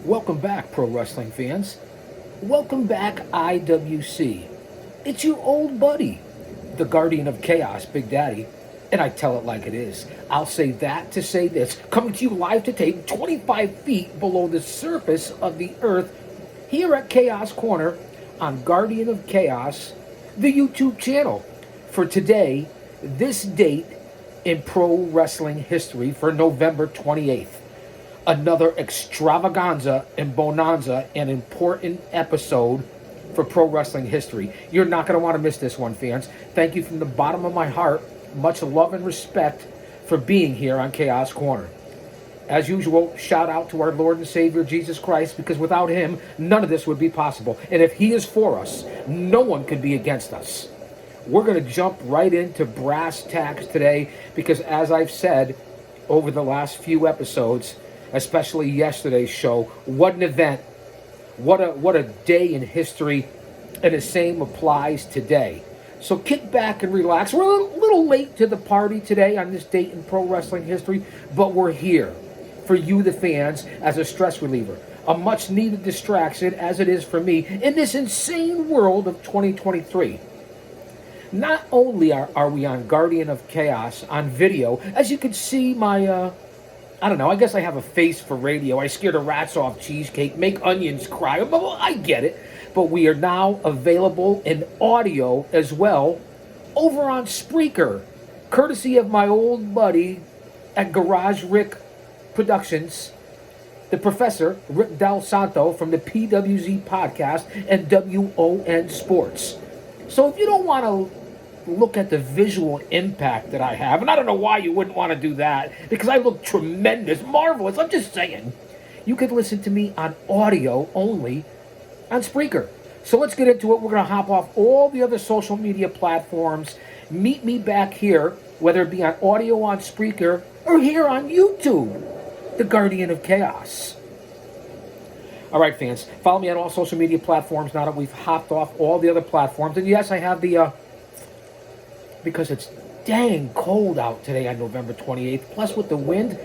Welcome back, pro wrestling fans. Welcome back, IWC. It's your old buddy, the Guardian of Chaos, Big Daddy, and I tell it like it is. I'll say that to say this, coming to you live to tape 25 feet below the surface of the earth here at Chaos Corner on Guardian of Chaos, the YouTube channel. For today, this date in pro wrestling history for November 28th. Another extravaganza and bonanza and important episode for pro wrestling history. You're not going to want to miss this one, fans. Thank you from the bottom of my heart. Much love and respect for being here on Chaos Corner. As usual, shout out to our Lord and Savior, Jesus Christ, because without him, none of this would be possible. And if he is for us, no one could be against us. We're going to jump right into brass tacks today because, as I've said over the last few episodes, especially yesterday's show, what an event, what a day in history, and the same applies today. So kick back and relax. We're a little late to the party today on this date in pro wrestling history, but we're here for you, the fans, as a stress reliever, a much needed distraction as it is for me in this insane world of 2023. Not only are we on Guardian of Chaos on video, as you can see my I don't know, I guess I have a face for radio. I scare the rats off cheesecake, make onions cry. Well, I get it. But we are now available in audio as well over on Spreaker, courtesy of my old buddy at Garage Rick Productions, the Professor Rick Del Santo from the PWZ Podcast and WON Sports. So if you don't want to look at the visual impact that I have, and I don't know why you wouldn't want to do that, because I look tremendous, marvelous. I'm just saying, you could listen to me on audio only on Spreaker. So let's get into it. We're going to hop off all the other social media platforms. Meet me back here, whether it be on audio on Spreaker or here on YouTube, the Guardian of Chaos. All right, fans, follow me on all social media platforms now that we've hopped off all the other platforms. And yes, I have the because it's dang cold out today on November 28th. Plus, with the wind,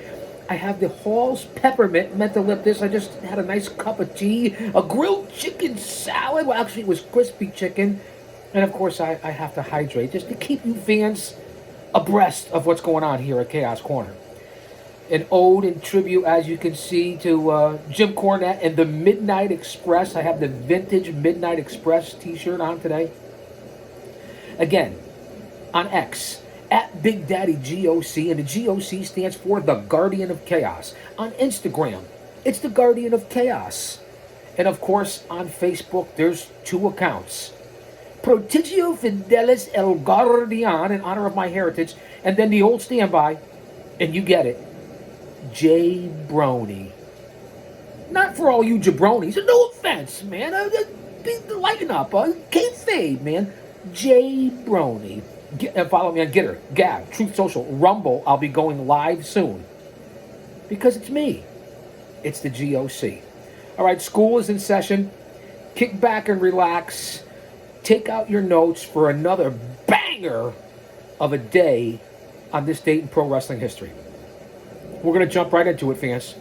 I have the Hall's Peppermint Mentholyptus. I just had a nice cup of tea, a grilled chicken salad. Well, actually, it was crispy chicken. And, of course, I have to hydrate just to keep you fans abreast of what's going on here at Chaos Corner. An ode and tribute, as you can see, to Jim Cornette and the Midnight Express. I have the vintage Midnight Express t-shirt on today. Again, on X, at Big Daddy GOC, and the GOC stands for the Guardian of Chaos. On Instagram, it's the Guardian of Chaos. And of course, on Facebook, there's two accounts. Prodigio Fidelis El Guardian, in honor of my heritage, and then the old standby, and you get it, J Brony. Not for all you jabronis, no offense, man. Lighten up, kayfabe, man. J Brony. Follow me on Gitter, Gab, Truth Social, Rumble. I'll be going live soon. Because it's me. It's the GOC. All right, school is in session. Kick back and relax. Take out your notes for another banger of a day on this date in pro wrestling history. We're going to jump right into it, fans.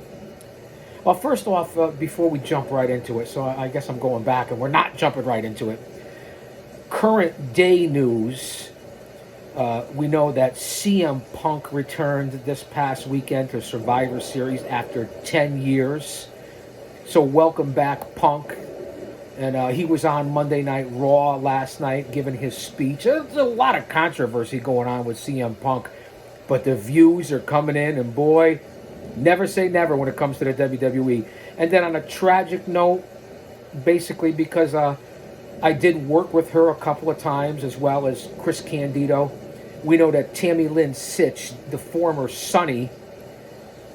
Well, first off, before we jump right into it, so I guess I'm going back and we're not jumping right into it. Current day news. We know that CM Punk returned this past weekend to Survivor Series after 10 years. So welcome back, Punk. And he was on Monday Night Raw last night giving his speech. There's a lot of controversy going on with CM Punk. But the views are coming in, and boy, never say never when it comes to the WWE. And then on a tragic note, basically because I did work with her a couple of times, as well as Chris Candido. We know that Tammy Lynn Sitch, the former Sunny,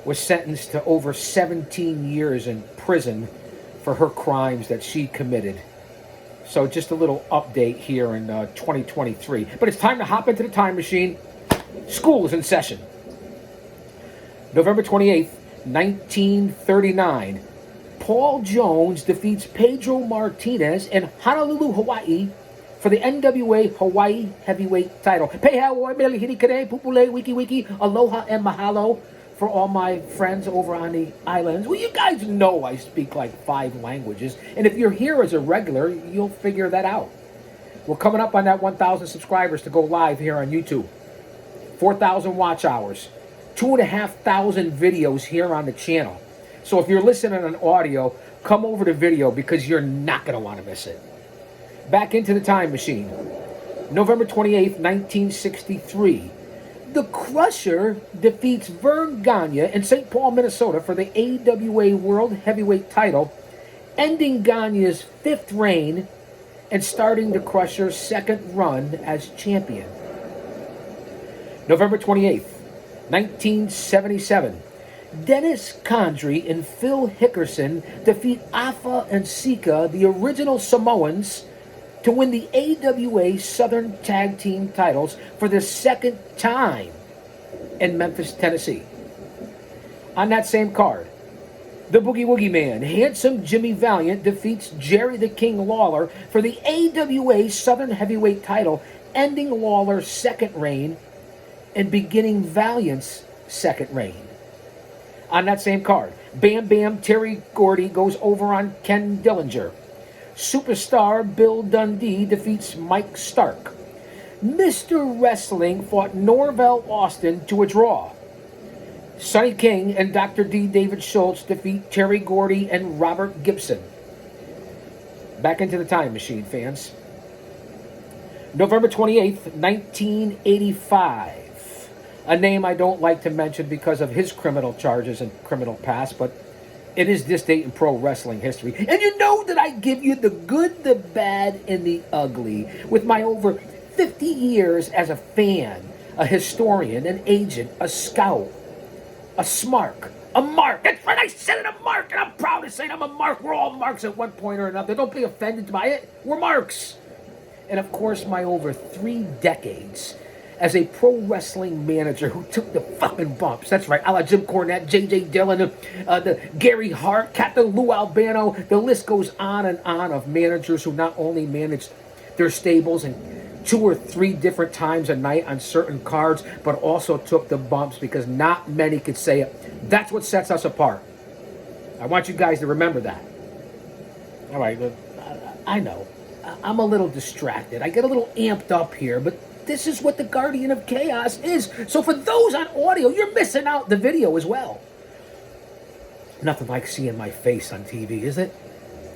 was sentenced to over 17 years in prison for her crimes that she committed. So just a little update here in 2023. But it's time to hop into the time machine. School is in session. November 28th, 1939. Paul Jones defeats Pedro Martinez in Honolulu, Hawaii for the NWA Hawaii Heavyweight title. Pei Hawaii, Mele Hiri Kere, Pupule, Wiki Wiki, Aloha and Mahalo for all my friends over on the islands. Well, you guys know I speak like 5 languages, and if you're here as a regular, you'll figure that out. We're coming up on that 1,000 subscribers to go live here on YouTube. 4,000 watch hours. 2,500 videos here on the channel. So if you're listening on audio, come over to video because you're not going to want to miss it. Back into the time machine. November 28th, 1963. The Crusher defeats Vern Gagne in St. Paul, Minnesota for the AWA World Heavyweight title, ending Gagne's 5th reign and starting the Crusher's 2nd run as champion. November 28th, 1977. Dennis Condrey and Phil Hickerson defeat Afa and Sika, the original Samoans, to win the AWA Southern Tag Team titles for the 2nd time in Memphis, Tennessee. On that same card, the Boogie Woogie Man, Handsome Jimmy Valiant, defeats Jerry the King Lawler for the AWA Southern Heavyweight title, ending Lawler's 2nd reign and beginning Valiant's 2nd reign. On that same card, Bam Bam Terry Gordy goes over on Ken Dillinger. Superstar Bill Dundee defeats Mike Stark. Mr. Wrestling fought Norvell Austin to a draw. Sonny King and Dr. D. David Schultz defeat Terry Gordy and Robert Gibson. Back into the time machine, fans. November 28th, 1985. A name I don't like to mention because of his criminal charges and criminal past, but it is this date in pro wrestling history. And you know that I give you the good, the bad, and the ugly. With my over 50 years as a fan, a historian, an agent, a scout, a smark, a mark. That's right, I said it, a mark, and I'm proud to say I'm a mark. We're all marks at one point or another. Don't be offended by it. We're marks. And of course, my over 3 decades as a pro wrestling manager who took the fucking bumps. That's right, a la Jim Cornette, J.J. Dillon, the Gary Hart, Captain Lou Albano. The list goes on and on of managers who not only managed their stables and 2 or 3 different times a night on certain cards, but also took the bumps because not many could say it. That's what sets us apart. I want you guys to remember that. All right, I know. I'm a little distracted. I get a little amped up here, but this is what the Guardian of Chaos is. So for those on audio, you're missing out the video as well. Nothing like seeing my face on TV, is it?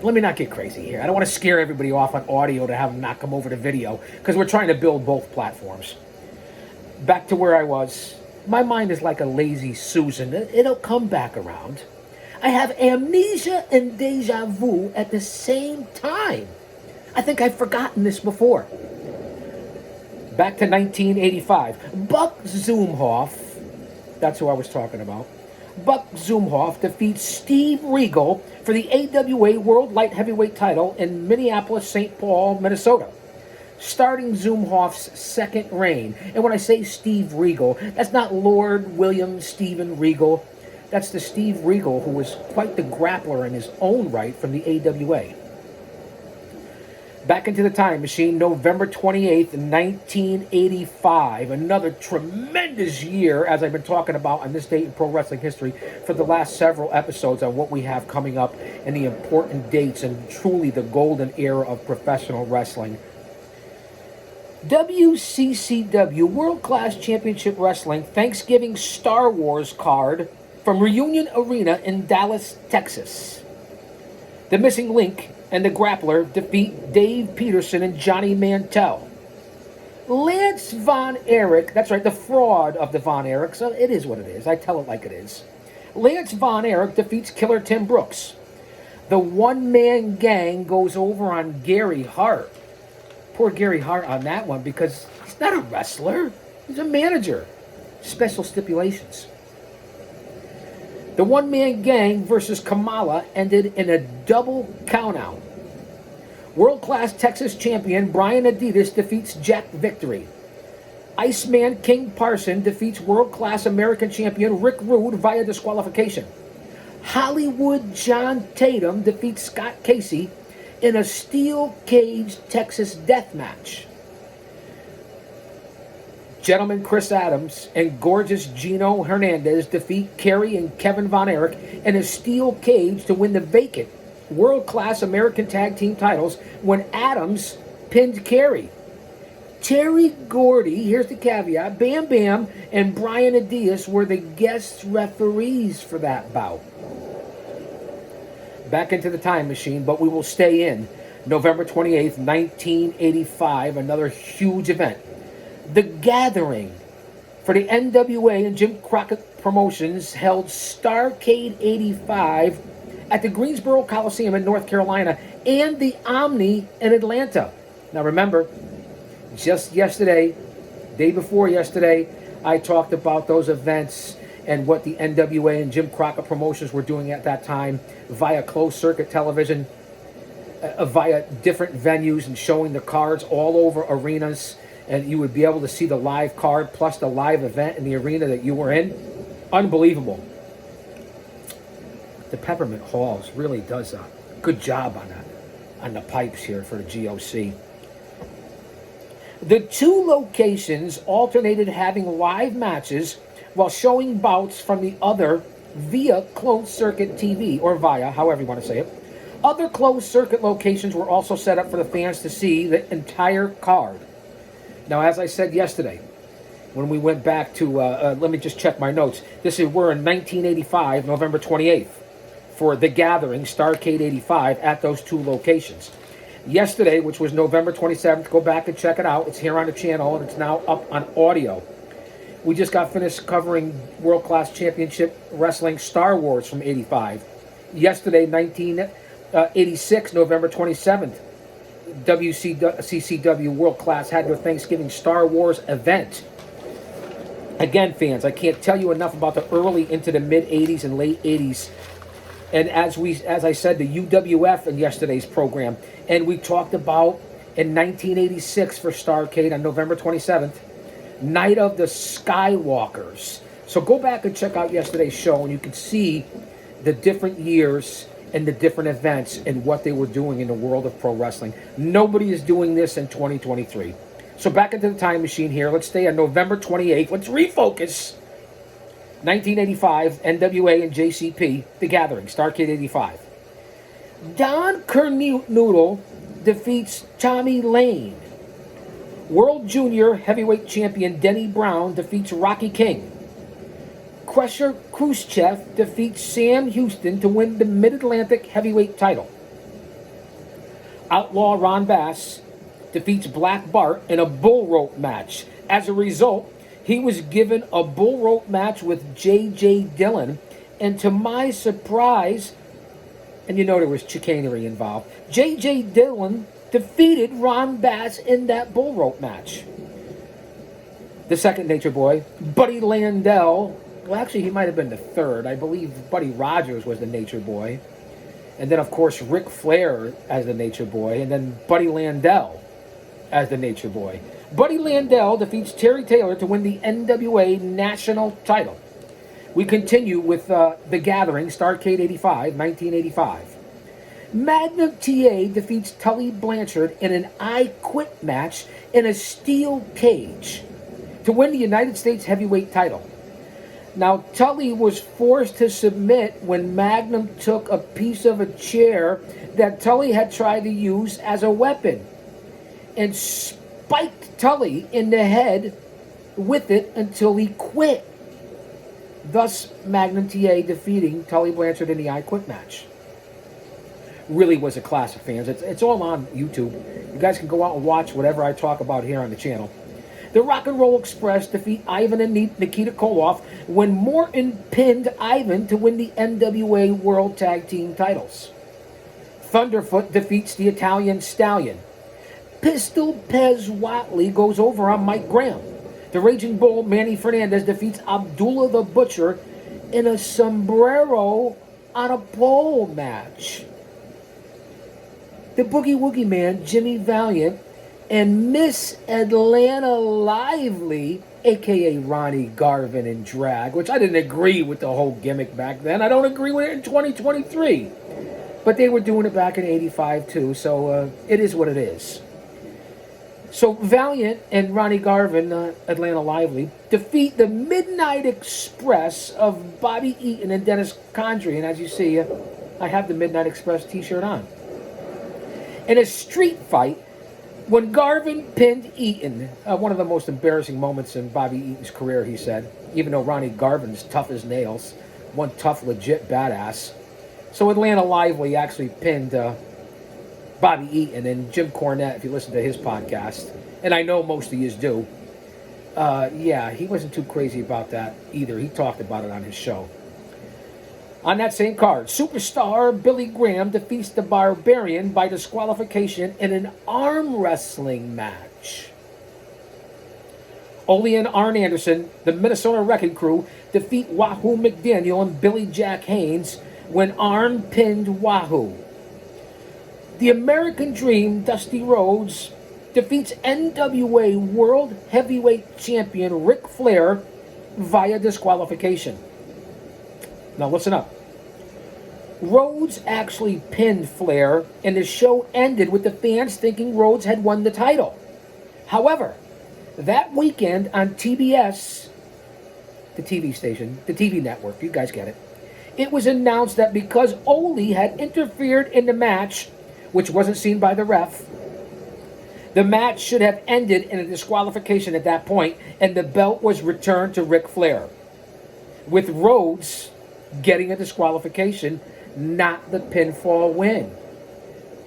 Let me not get crazy here. I don't want to scare everybody off on audio to have them not come over to video because we're trying to build both platforms. Back to where I was. My mind is like a lazy Susan. It'll come back around. I have amnesia and deja vu at the same time. I think I've forgotten this before. Back to 1985. Buck Zumhoff, that's who I was talking about. Buck Zumhoff defeats Steve Regal for the AWA World Light Heavyweight title in Minneapolis, St. Paul, Minnesota, starting Zumhoff's 2nd reign. And when I say Steve Regal, that's not Lord William Stephen Regal. That's the Steve Regal who was quite the grappler in his own right from the AWA. Back into the time machine, November 28th, 1985. Another tremendous year, as I've been talking about on this date in pro wrestling history for the last several episodes on what we have coming up and the important dates and truly the golden era of professional wrestling. WCCW, World Class Championship Wrestling, Thanksgiving Star Wars card from Reunion Arena in Dallas, Texas. The Missing Link and the Grappler defeat Dave Peterson and Johnny Mantell. Lance Von Erich, that's right, the fraud of the Von Erichs. So it is what it is. I tell it like it is. Lance Von Erich defeats Killer Tim Brooks. The one-man gang goes over on Gary Hart. Poor Gary Hart on that one because he's not a wrestler. He's a manager. Special stipulations. The one-man gang versus Kamala ended in a double countout. World-class Texas champion Brian Adidas defeats Jack Victory. Iceman King Parson defeats world-class American champion Rick Rude via disqualification. Hollywood John Tatum defeats Scott Casey in a steel cage Texas death match. Gentleman Chris Adams and gorgeous Gino Hernandez defeat Kerry and Kevin Von Erich in a steel cage to win the vacant world-class American Tag Team titles when Adams pinned Kerry. Terry Gordy, here's the caveat, Bam Bam and Brian Adias were the guest referees for that bout. Back into the time machine, but we will stay in. November 28th, 1985, another huge event. The Gathering for the NWA and Jim Crockett Promotions held Starrcade 85 at the Greensboro Coliseum in North Carolina and the Omni in Atlanta. Now remember, just yesterday, day before yesterday, I talked about those events and what the NWA and Jim Crockett Promotions were doing at that time via closed circuit television, via different venues and showing the cards all over arenas, and you would be able to see the live card plus the live event in the arena that you were in. Unbelievable. The Peppermint Halls really does a good job on the pipes here for the GOC. The two locations alternated having live matches while showing bouts from the other via closed circuit TV, or via, however you want to say it. Other closed circuit locations were also set up for the fans to see the entire card. Now, as I said yesterday, when we went back to, let me just check my notes. We're in 1985, November 28th, for The Gathering, Starrcade 85, at those two locations. Yesterday, which was November 27th, go back and check it out. It's here on the channel, and it's now up on audio. We just got finished covering World Class Championship Wrestling Star Wars from 85. Yesterday, 1986, November 27th, CCW World Class had their Thanksgiving Star Wars event. Again, fans, I can't tell you enough about the early into the mid-'80s and late '80s. And as I said, the UWF in yesterday's program, and we talked about in 1986 for Starrcade on November 27th, Night of the Skywalkers. So go back and check out yesterday's show, and you can see the different years and the different events and what they were doing in the world of pro wrestling. Nobody is doing this in 2023. So back into the time machine here. Let's stay on November 28th. Let's refocus. 1985, NWA and JCP, The Gathering, Starrcade 85. Don Kernoodle defeats Tommy Lane. World Junior Heavyweight Champion Denny Brown defeats Rocky King. Crusher Khrushchev defeats Sam Houston to win the Mid-Atlantic Heavyweight title. Outlaw Ron Bass defeats Black Bart in a bull rope match. As a result, he was given a bull rope match with J.J. Dillon, and to my surprise, and you know there was chicanery involved, J.J. Dillon defeated Ron Bass in that bull rope match. The second Nature Boy, Buddy Landel, well actually he might have been the third. I believe Buddy Rogers was the Nature Boy. And then of course Ric Flair as the Nature Boy, and then Buddy Landel as the Nature Boy. Buddy Landel defeats Terry Taylor to win the NWA National title. We continue with The Gathering, Starrcade 85, 1985. Magnum TA defeats Tully Blanchard in an I Quit match in a steel cage to win the United States Heavyweight title. Now, Tully was forced to submit when Magnum took a piece of a chair that Tully had tried to use as a weapon and spiked Tully in the head with it until he quit. Thus, Magnum TA defeating Tully Blanchard in the I Quit match. Really was a classic, fans. It's all on YouTube. You guys can go out and watch whatever I talk about here on the channel. The Rock and Roll Express defeat Ivan and Nikita Koloff when Morton pinned Ivan to win the NWA World Tag Team titles. Thunderfoot defeats the Italian Stallion. Pistol Pez Watley goes over on Mike Graham. The Raging Bull Manny Fernandez defeats Abdullah the Butcher in a sombrero on a pole match. The Boogie Woogie Man, Jimmy Valiant, and Miss Atlanta Lively, a.k.a. Ronnie Garvin in drag, which I didn't agree with the whole gimmick back then. I don't agree with it in 2023. But they were doing it back in 85 too, so it is what it is. So Valiant and Ronnie Garvin, Atlanta Lively, defeat the Midnight Express of Bobby Eaton and Dennis Condrey. And as you see, I have the Midnight Express t-shirt on. In a street fight, when Garvin pinned Eaton, one of the most embarrassing moments in Bobby Eaton's career, he said, even though Ronnie Garvin's tough as nails, one tough, legit badass. So Atlanta Lively actually pinned Bobby Eaton, and Jim Cornette, if you listen to his podcast, and I know most of you do, yeah, he wasn't too crazy about that either. He talked about it on his show. On that same card, superstar Billy Graham defeats the Barbarian by disqualification in an arm wrestling match. Ole and Arn Anderson, the Minnesota Wrecking Crew, defeat Wahoo McDaniel and Billy Jack Haynes when Arn pinned Wahoo. The American Dream, Dusty Rhodes, defeats NWA World Heavyweight Champion Ric Flair via disqualification. Now listen up. Rhodes actually pinned Flair, and the show ended with the fans thinking Rhodes had won the title. However, that weekend on TBS, the TV station, the TV network, you guys get it, it was announced that because Ole had interfered in the match, which wasn't seen by the ref, the match should have ended in a disqualification at that point, and the belt was returned to Ric Flair, with Rhodes getting a disqualification, not the pinfall win.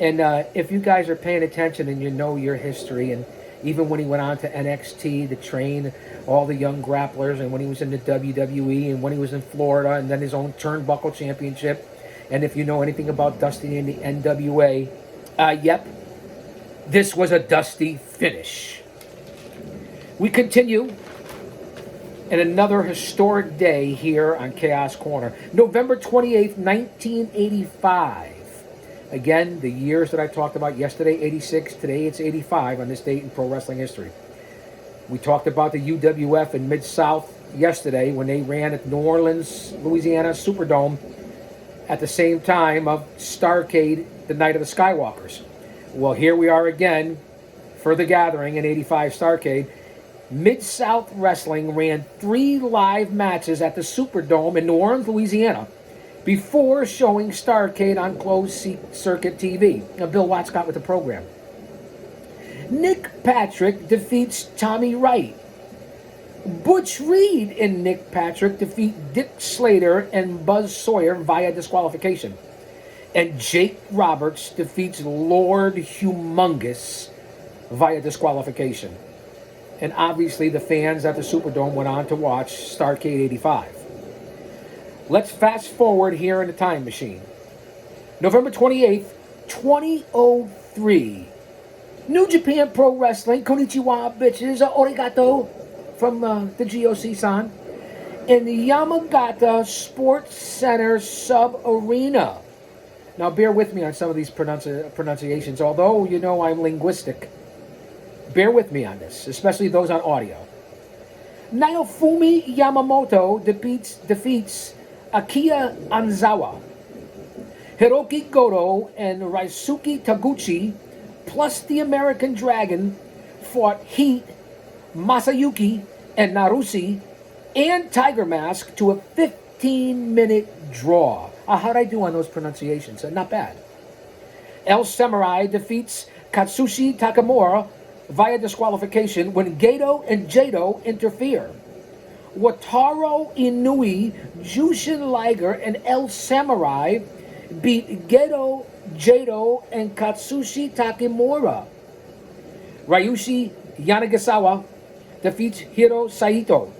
And if you guys are paying attention and you know your history, and even when he went on to NXT to train all the young grapplers, and when he was in the WWE, and when he was in Florida, and then his own Turnbuckle Championship, and if you know anything about Dusty in the NWA, yep, this was a Dusty finish. We continue in another historic day here on Chaos Corner. November 28th, 1985. Again, the years that I talked about yesterday, 86, today it's 85 on this date in pro wrestling history. We talked about the UWF in Mid-South yesterday when they ran at New Orleans, Louisiana Superdome at the same time of Starrcade, the Night of the Skywalkers. Well, here we are again for the gathering in 85 Starrcade. Mid-South Wrestling ran 3 live matches at the Superdome in New Orleans, Louisiana, before showing Starrcade on closed circuit TV. Now, Bill Watts got with the program. Nick Patrick defeats Tommy Wright. Butch Reed and Nick Patrick defeat Dick Slater and Buzz Sawyer via disqualification. And Jake Roberts defeats Lord Humongous via disqualification. And obviously the fans at the Superdome went on to watch Starrcade 85. Let's fast forward here in the time machine. November 28th, 2003. New Japan Pro Wrestling, konnichiwa bitches, arigato, from the GOC-san, in the Yamagata Sports Center Sub-Arena. Now bear with me on some of these pronunciations, although you know I'm linguistic. Bear with me on this, especially those on audio. Naofumi Yamamoto defeats Akiya Anzawa. Hiroki Goto and Raisuke Taguchi, plus the American Dragon, fought Heat, Masayuki, and Narusi, and Tiger Mask to a 15-minute draw. How'd I do on those pronunciations? Not bad. El Samurai defeats Katsushi Takamura via disqualification when Gato and Jado interfere. Wataru Inui, Jushin Liger, and El Samurai beat Gato, Jado, and Katsushi Takemura. Ryushi Yanagisawa defeats Hiro Saito.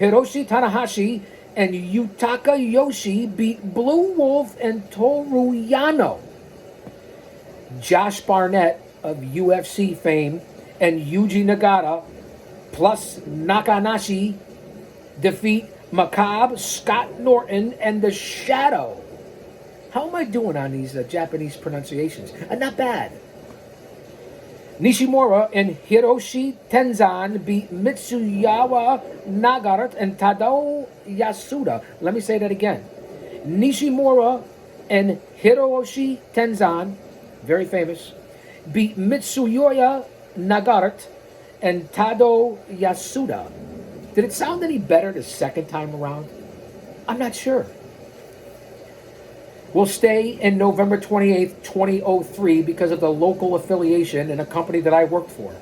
Hiroshi Tanahashi and Yutaka Yoshi beat Blue Wolf and Toru Yano. Josh Barnett of UFC fame and Yuji Nagata plus Nakanashi defeat Macabre, Scott Norton, and The Shadow. How am I doing on these Japanese pronunciations? Not bad. Nishimura and Hiroshi Tenzan beat Mitsuyawa Nagata and Tadao Yasuda. Let me say that again. Nishimura and Hiroshi Tenzan, very famous, beat Mitsuya Nagart and Tado Yasuda. Did it sound any better the second time around? I'm not sure. We'll stay in November 28th, 2003 because of the local affiliation in a company that I worked for.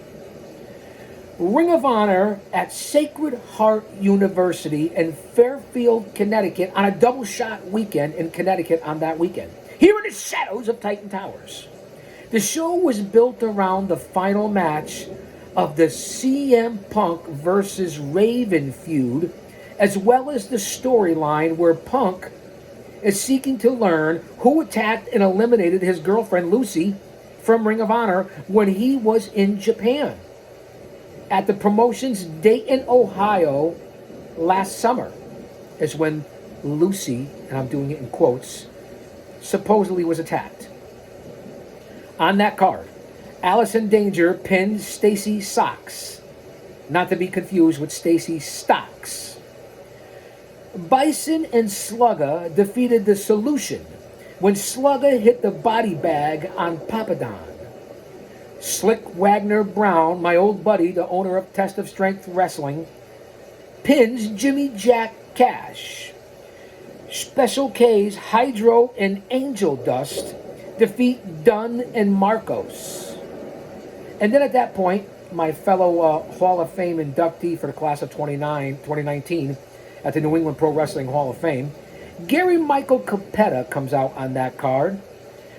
Ring of Honor at Sacred Heart University in Fairfield, Connecticut on a double shot weekend in Connecticut on that weekend. Here in the shadows of Titan Towers. The show was built around the final match of the CM Punk versus Raven feud, as well as the storyline where Punk is seeking to learn who attacked and eliminated his girlfriend Lucy from Ring of Honor when he was in Japan at the promotion's Dayton, Ohio last summer is when Lucy, and I'm doing it in quotes, supposedly was attacked. On that card, Allison Danger pinned Stacy Socks, not to be confused with Stacy Stocks. Bison and Slugger defeated the Solution when Slugger hit the body bag on Papadon. Slick Wagner Brown, my old buddy, the owner of Test of Strength Wrestling, pins Jimmy Jack Cash. Special K's Hydro and Angel Dust defeat Dunn and Marcos. And then at that point, my fellow Hall of Fame inductee for the class of 2019 at the New England Pro Wrestling Hall of Fame, Gary Michael Capetta comes out on that card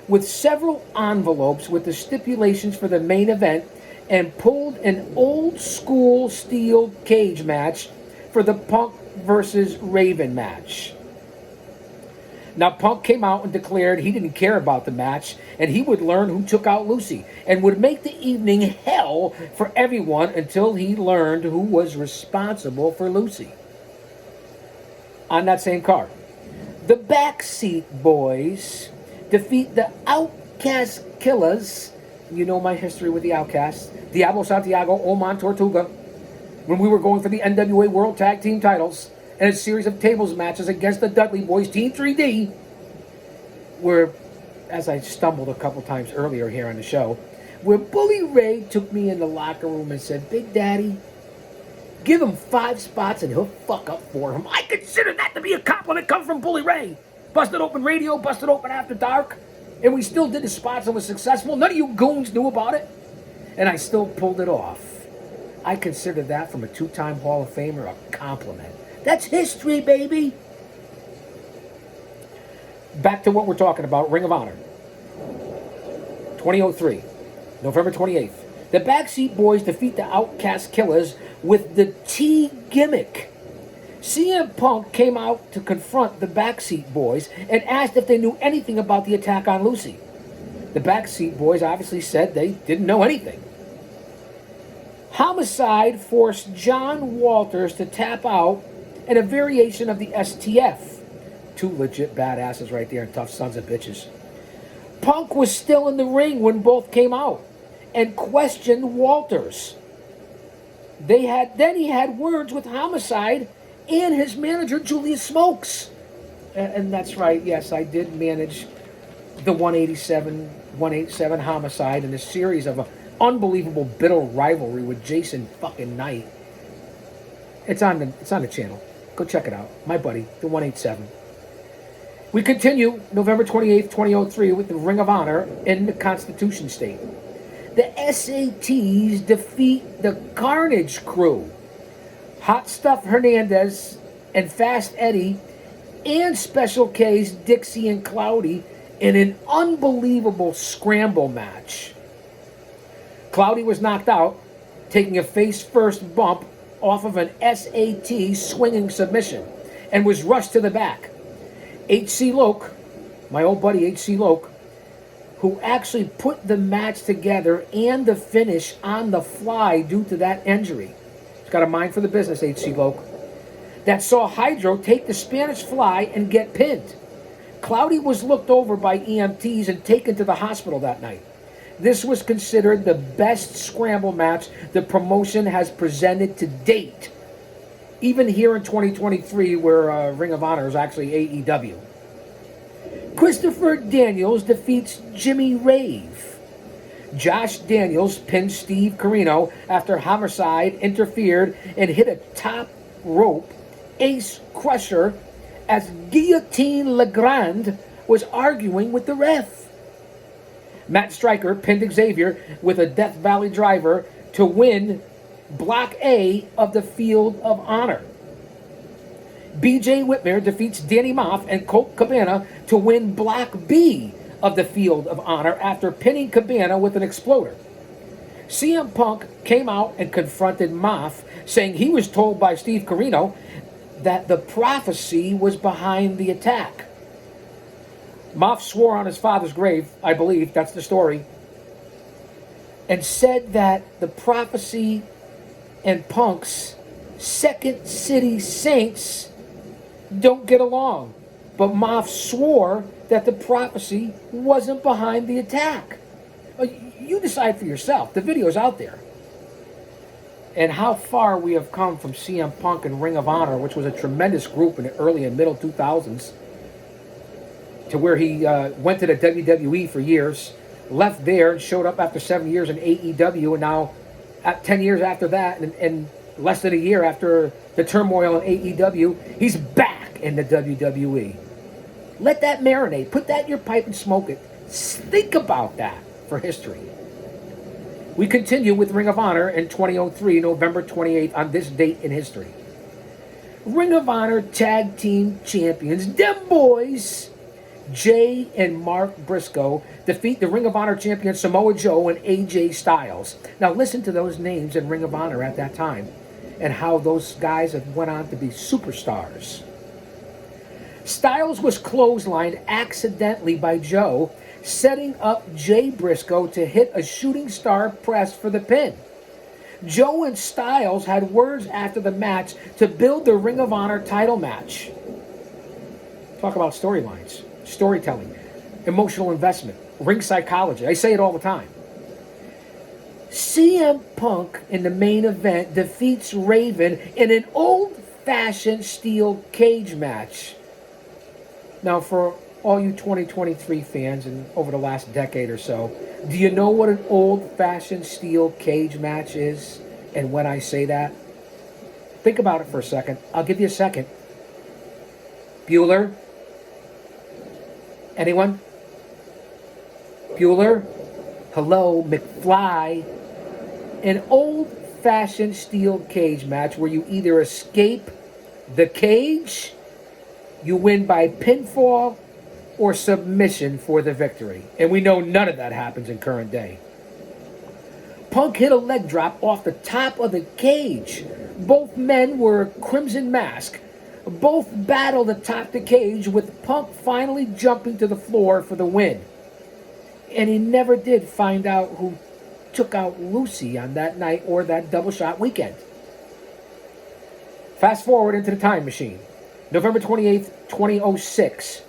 with several envelopes with the stipulations for the main event and pulled an old school steel cage match for the Punk versus Raven match. Now, Punk came out and declared he didn't care about the match and he would learn who took out Lucy and would make the evening hell for everyone until he learned who was responsible for Lucy. On that same card, the Backseat Boys defeat the Outcast Killers. You know my history with the Outcasts. Diablo Santiago, Oman Tortuga, when we were going for the NWA World Tag Team titles and a series of tables matches against the Dudley Boys, Team 3D, where, as I stumbled a couple times earlier here on the show, where Bully Ray took me in the locker room and said, "Big Daddy, give him 5 spots and he'll fuck up for him." I consider that to be a compliment coming from Bully Ray. Busted Open Radio, Busted Open After Dark, and we still did the spots and was successful. None of you goons knew about it, and I still pulled it off. I consider that, from a 2-time Hall of Famer, a compliment. That's history, baby. Back to what we're talking about, Ring of Honor. 2003, November 28th. The Backseat Boys defeat the Outcast Killers with the T gimmick. CM Punk came out to confront the Backseat Boys and asked if they knew anything about the attack on Lucy. The Backseat Boys obviously said they didn't know anything. Homicide forced John Walters to tap out in a variation of the STF. 2 legit badasses right there and tough sons of bitches. Punk was still in the ring when both came out and questioned Walters. He had words with Homicide and his manager, Julius Smokes. And that's right, yes, I did manage the 187 Homicide in a series of an unbelievable bitter rivalry with Jason fucking Knight. It's on the channel. Go check it out. My buddy, the 187. We continue November 28th, 2003 with the Ring of Honor in the Constitution State. The SATs defeat the Carnage Crew. Hot Stuff Hernandez and Fast Eddie and Special K's Dixie and Cloudy in an unbelievable scramble match. Cloudy was knocked out, taking a face-first bump off of an SAT swinging submission, and was rushed to the back. H.C. Loke, my old buddy H.C. Loke, who actually put the match together and the finish on the fly due to that injury. He's got a mind for the business, H.C. Loke. That saw Hydro take the Spanish Fly and get pinned. Cloudy was looked over by EMTs and taken to the hospital that night. This was considered the best scramble match the promotion has presented to date. Even here in 2023, where Ring of Honor is actually AEW. Christopher Daniels defeats Jimmy Rave. Josh Daniels pinned Steve Corino after Homicide interfered and hit a top rope ace crusher as Guillotine Legrand was arguing with the ref. Matt Stryker pinned Xavier with a Death Valley driver to win Block A of the Field of Honor. BJ Whitmer defeats Danny Moff and Colt Cabana to win Block B of the Field of Honor after pinning Cabana with an exploder. CM Punk came out and confronted Moff, saying he was told by Steve Corino that the prophecy was behind the attack. Moff swore on his father's grave, I believe, that's the story, and said that the prophecy and Punk's Second City Saints don't get along. But Moff swore that the prophecy wasn't behind the attack. You decide for yourself. The video's out there. And how far we have come from CM Punk and Ring of Honor, which was a tremendous group in the early and middle 2000s, to where he went to the WWE for years, left there and showed up after 7 years in AEW, and now 10 years after that, and less than a year after the turmoil in AEW, he's back in the WWE. Let that marinate. Put that in your pipe and smoke it. Think about that for history. We continue with Ring of Honor in 2003, November 28th, on this date in history. Ring of Honor Tag Team Champions, them boys, Jay and Mark Briscoe, defeat the Ring of Honor champion Samoa Joe and AJ Styles. Now listen to those names in Ring of Honor at that time and how those guys have went on to be superstars. Styles was clotheslined accidentally by Joe, setting up Jay Briscoe to hit a shooting star press for the pin. Joe and Styles had words after the match to build the Ring of Honor title match. Talk about storylines, storytelling, emotional investment, ring psychology. I say it all the time. CM Punk in the main event defeats Raven in an old-fashioned steel cage match. Now, for all you 2023 fans and over the last decade or so, do you know what an old-fashioned steel cage match is? And when I say that, think about it for a second. I'll give you a second. Bueller? Anyone? Bueller? Hello, McFly? An old-fashioned steel cage match where you either escape the cage, you win by pinfall, or submission for the victory. And we know none of that happens in current day. Punk hit a leg drop off the top of the cage. Both men were Crimson Mask. Both battled atop the cage, with Punk finally jumping to the floor for the win. And he never did find out who took out Lucy on that night or that double shot weekend. Fast forward into the time machine. November 28th, 2006.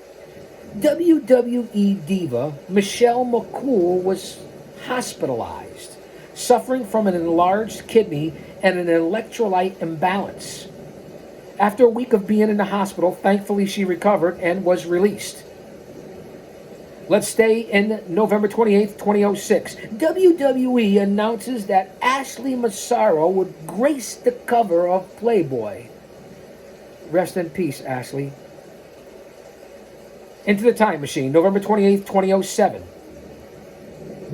WWE diva Michelle McCool was hospitalized, suffering from an enlarged kidney and an electrolyte imbalance. After a week of being in the hospital, thankfully she recovered and was released. Let's stay in November 28th, 2006. WWE announces that Ashley Massaro would grace the cover of Playboy. Rest in peace, Ashley. Into the time machine, November 28th, 2007.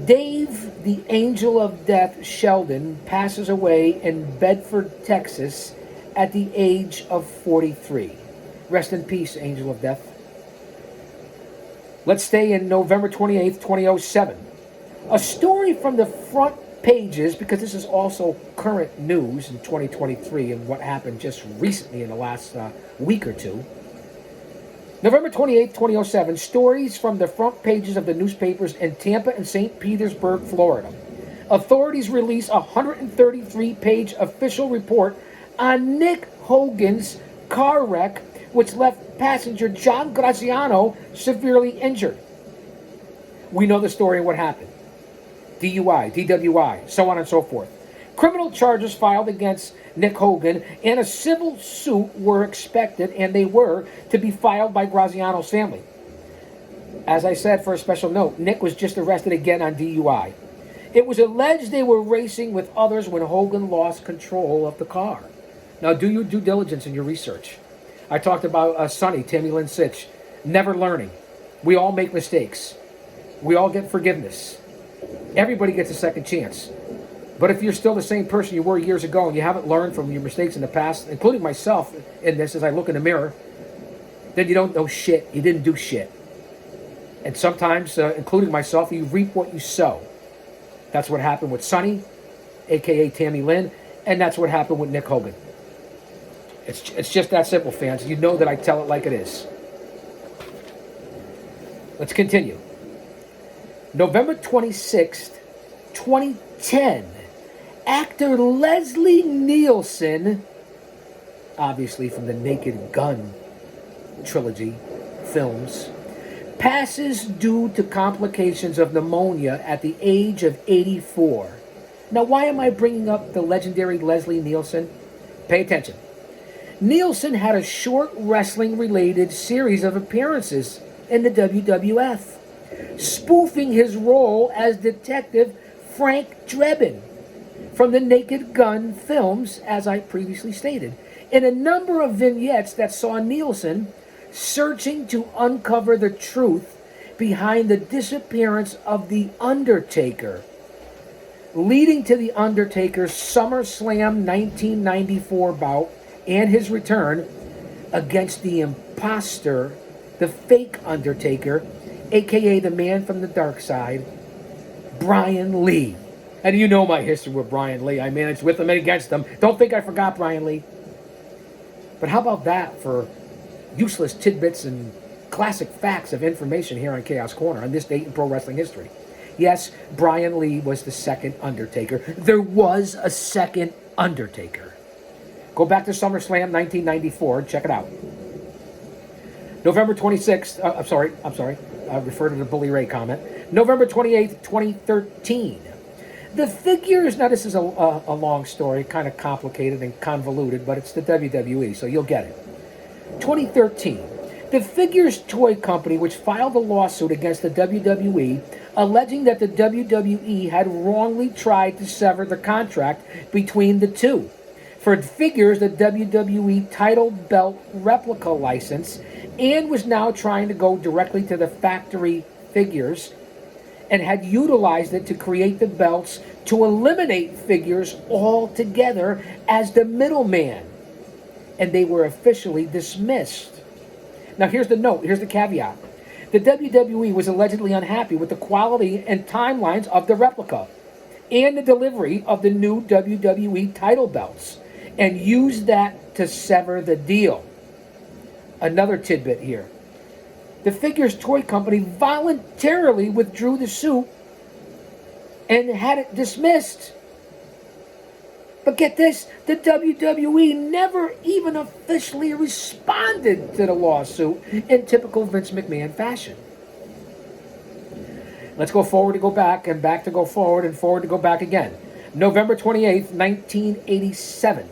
Dave, the Angel of Death Sheldon, passes away in Bedford, Texas at the age of 43. Rest in peace, Angel of Death. Let's stay in November 28th, 2007. A story from the front pages, because this is also current news in 2023 and what happened just recently in the last week or two. November 28th, 2007, stories from the front pages of the newspapers in Tampa and St. Petersburg, Florida. Authorities release a 133-page official report on Nick Hogan's car wreck, which left passenger John Graziano severely injured. We know the story and what happened. DUI, DWI, so on and so forth. Criminal charges filed against Nick Hogan and a civil suit were expected, and they were, to be filed by Graziano's family. As I said, for a special note, Nick was just arrested again on DUI. It was alleged they were racing with others when Hogan lost control of the car. Now, do your due diligence in your research. I talked about Sonny, Tammy Lynn Sitch, never learning. We all make mistakes. We all get forgiveness. Everybody gets a second chance. But if you're still the same person you were years ago and you haven't learned from your mistakes in the past, including myself in this as I look in the mirror, then you don't know shit. You didn't do shit. And sometimes, including myself, you reap what you sow. That's what happened with Sonny, a.k.a. Tammy Lynn, and that's what happened with Nick Hogan. It's just that simple, fans. You know that I tell it like it is. Let's continue. November 26th, 2010, actor Leslie Nielsen, obviously from the Naked Gun trilogy films, passes due to complications of pneumonia at the age of 84. Now, why am I bringing up the legendary Leslie Nielsen? Pay attention. Nielsen had a short wrestling-related series of appearances in the WWF, spoofing his role as Detective Frank Drebin from the Naked Gun films, as I previously stated, in a number of vignettes that saw Nielsen searching to uncover the truth behind the disappearance of The Undertaker, leading to The Undertaker's SummerSlam 1994 bout and his return against the imposter, the fake Undertaker, a.k.a. the man from the dark side, Brian Lee. And you know my history with Brian Lee. I managed with him and against him. Don't think I forgot Brian Lee. But how about that for useless tidbits and classic facts of information here on Chaos Corner on this date in pro wrestling history? Yes, Brian Lee was the second Undertaker. There was a second Undertaker. Go back to SummerSlam 1994 and check it out. November 26th, I'm sorry. I refer to the Bully Ray comment. November 28th, 2013. The figures, now this is a long story, kind of complicated and convoluted, but it's the WWE, so you'll get it. 2013. The Figures Toy Company, which filed a lawsuit against the WWE, alleging that the WWE had wrongly tried to sever the contract between the two. For Figures, the WWE title belt replica license, and was now trying to go directly to the factory Figures, and had utilized it to create the belts to eliminate Figures altogether as the middleman. And they were officially dismissed. Now here's the note, here's the caveat. The WWE was allegedly unhappy with the quality and timelines of the replica and the delivery of the new WWE title belts, and used that to sever the deal. Another tidbit here. The Figures Toy Company voluntarily withdrew the suit and had it dismissed. But get this, the WWE never even officially responded to the lawsuit in typical Vince McMahon fashion. Let's go forward to go back, and back to go forward, and forward to go back again. November 28th, 1987.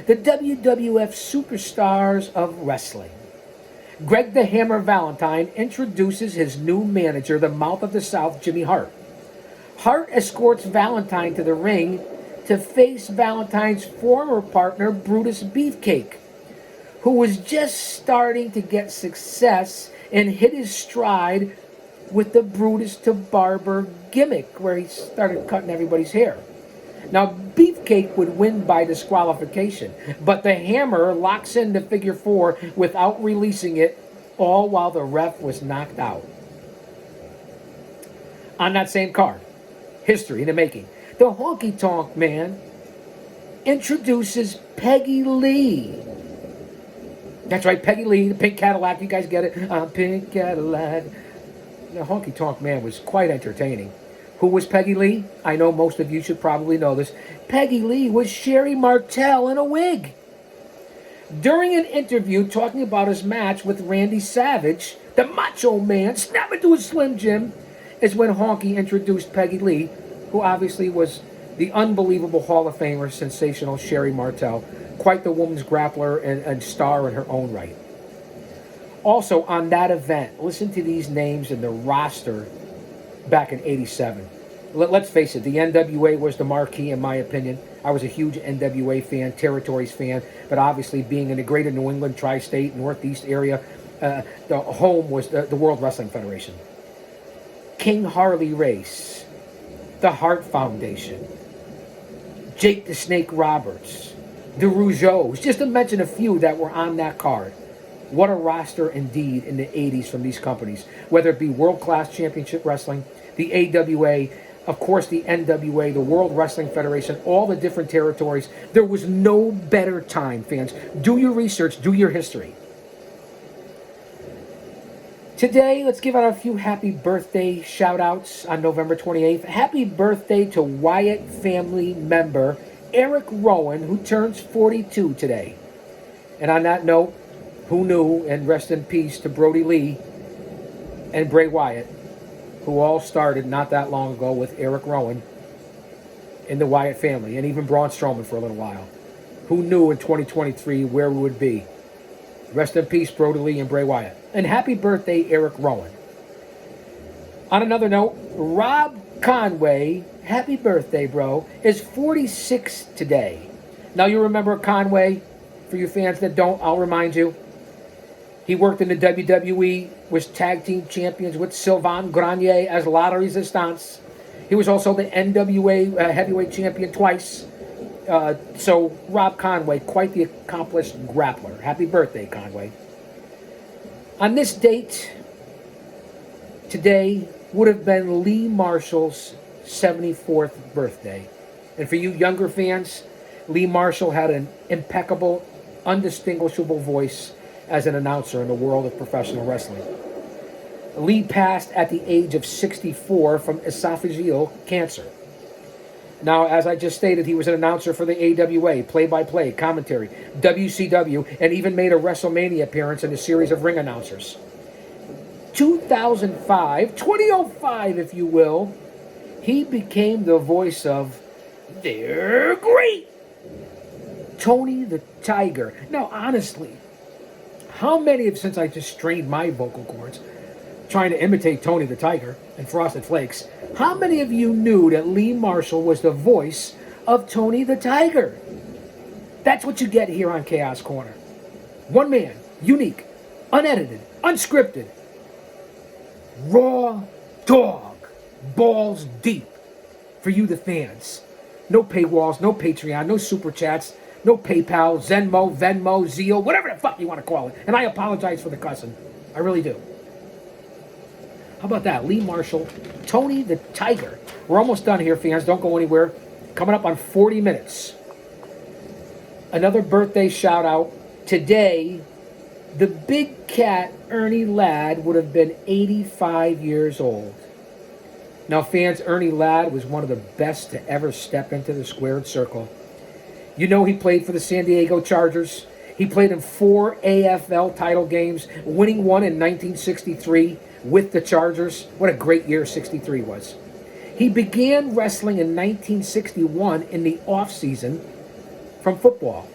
The WWF Superstars of Wrestling. Greg the Hammer Valentine introduces his new manager, the Mouth of the South, Jimmy Hart. Hart escorts Valentine to the ring to face Valentine's former partner, Brutus Beefcake, who was just starting to get success and hit his stride with the Brutus to Barber gimmick, where he started cutting everybody's hair. Now, Beefcake would win by disqualification, but the Hammer locks in the figure four without releasing it, all while the ref was knocked out. On that same card, history in the making, the Honky Tonk Man introduces Peggy Lee. That's right, Peggy Lee, the pink Cadillac, you guys get it? Pink Cadillac. The Honky Tonk Man was quite entertaining. Who was Peggy Lee? I know most of you should probably know this. Peggy Lee was Sherry Martel in a wig. During an interview talking about his match with Randy Savage, the Macho Man, snap into a Slim Jim, is when Honky introduced Peggy Lee, who obviously was the unbelievable Hall of Famer, sensational Sherry Martel, quite the woman's grappler and star in her own right. Also on that event, listen to these names in the roster back in '87. Let's face it, the NWA was the marquee, in my opinion. I was a huge NWA fan, Territories fan, but obviously being in the greater New England, tri-state, Northeast area, the home was the World Wrestling Federation. King Harley Race, the Hart Foundation, Jake the Snake Roberts, the Rougeaus, just to mention a few that were on that card. What a roster indeed in the 80s from these companies, whether it be World Class Championship Wrestling, the AWA, of course the NWA, the World Wrestling Federation, all the different territories. There was no better time, fans. Do your research, do your history. Today, let's give out a few happy birthday shout-outs on November 28th. Happy birthday to Wyatt family member Eric Rowan, who turns 42 today. And on that note, who knew, and rest in peace to Brody Lee and Bray Wyatt, who all started not that long ago with Eric Rowan in the Wyatt family, and even Braun Strowman for a little while. Who knew in 2023 where we would be? Rest in peace, Brody Lee and Bray Wyatt. And happy birthday, Eric Rowan. On another note, Rob Conway, happy birthday, bro, is 46 today. Now, you remember Conway? For you fans that don't, I'll remind you. He worked in the WWE, was tag team champions with Sylvain Grenier as La Resistance. He was also the NWA heavyweight champion twice. So Rob Conway, quite the accomplished grappler. Happy birthday, Conway. On this date, today would have been Lee Marshall's 74th birthday. And for you younger fans, Lee Marshall had an impeccable, undistinguishable voice as an announcer in the world of professional wrestling. Lee passed at the age of 64 from esophageal cancer. Now, as I just stated, he was an announcer for the AWA, play-by-play, commentary, WCW, and even made a WrestleMania appearance in a series of ring announcers. 2005, if you will, he became the voice of They're Great, Tony the Tiger. Now, honestly, how many of, since I just strained my vocal cords trying to imitate Tony the Tiger and Frosted Flakes, how many of you knew that Lee Marshall was the voice of Tony the Tiger? That's what you get here on Chaos Corner. One man, unique, unedited, unscripted, raw dog, balls deep for you the fans. No paywalls, no Patreon, no super chats, no PayPal, Venmo, Zelle, whatever the fuck you want to call it. And I apologize for the cussing. I really do. How about that? Lee Marshall, Tony the Tiger. We're almost done here, fans. Don't go anywhere. Coming up on 40 minutes. Another birthday shout out. Today, the big cat, Ernie Ladd, would have been 85 years old. Now, fans, Ernie Ladd was one of the best to ever step into the squared circle. You know he played for the San Diego Chargers. He played in 4 AFL title games, winning one in 1963 with the Chargers. What a great year 63 was. He began wrestling in 1961 in the off-season from football,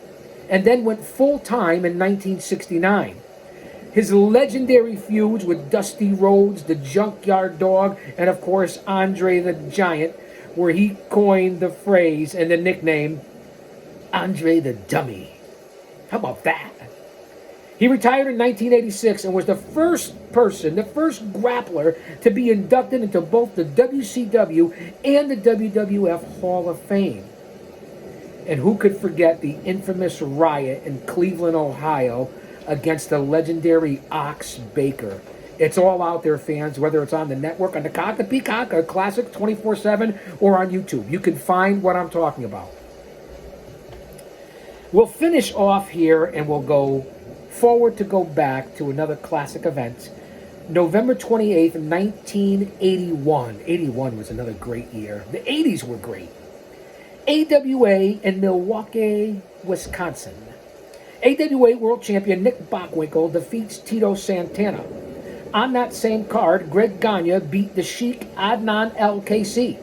and then went full-time in 1969. His legendary feuds with Dusty Rhodes, the Junkyard Dog, and of course Andre the Giant, where he coined the phrase and the nickname Andre the Dummy. How about that? He retired in 1986 and was the first person, the first grappler to be inducted into both the WCW and the WWF Hall of Fame. And who could forget the infamous riot in Cleveland, Ohio against the legendary Ox Baker? It's all out there, fans, whether it's on the network, on the Cock the Peacock, a classic 24/7, or on YouTube. You can find what I'm talking about. We'll finish off here and we'll go forward to go back to another classic event. November 28th, 1981. 81 was another great year. The 80s were great. AWA in Milwaukee, Wisconsin. AWA World Champion Nick Bockwinkel defeats Tito Santana. On that same card, Greg Gagne beat the Sheik Adnan LKC.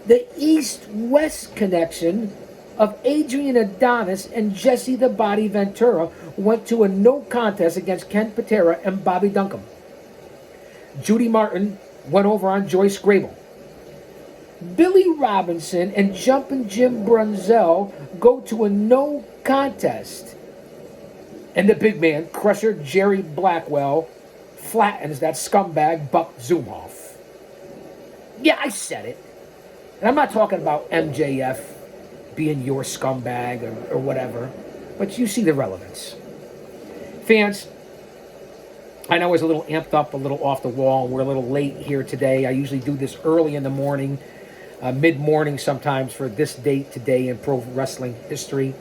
The East-West connection of Adrian Adonis and Jesse the Body Ventura went to a no contest against Ken Patera and Bobby Duncombe. Judy Martin went over on Joyce Grable. Billy Robinson and Jumpin' Jim Brunzell go to a no contest. And the big man, Crusher Jerry Blackwell, flattens that scumbag Buck Zumhofe. Yeah, I said it. And I'm not talking about MJF being your scumbag or whatever, but you see the relevance. Fans, I know I was a little amped up, a little off the wall. We're a little late here today. I usually do this early in the morning, mid-morning sometimes for this date today in pro wrestling history.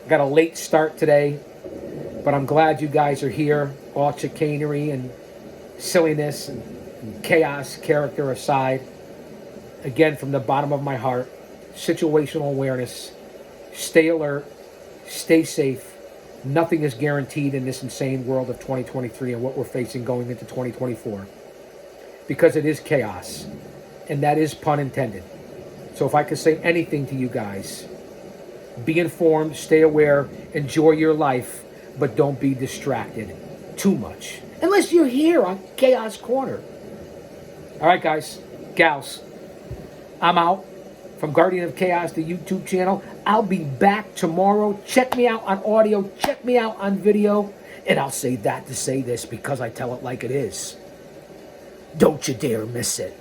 Got a late start today, but I'm glad you guys are here. All chicanery and silliness and chaos character aside. Again, from the bottom of my heart, situational awareness. Stay alert. Stay safe. Nothing is guaranteed in this insane world of 2023 and what we're facing going into 2024. Because it is chaos. And that is pun intended. So if I could say anything to you guys, be informed, stay aware, enjoy your life, but don't be distracted too much. Unless you're here on Chaos Corner. All right, guys, gals, I'm out. From Guardian of Chaos, the YouTube channel. I'll be back tomorrow. Check me out on audio. Check me out on video. And I'll say that to say this because I tell it like it is. Don't you dare miss it.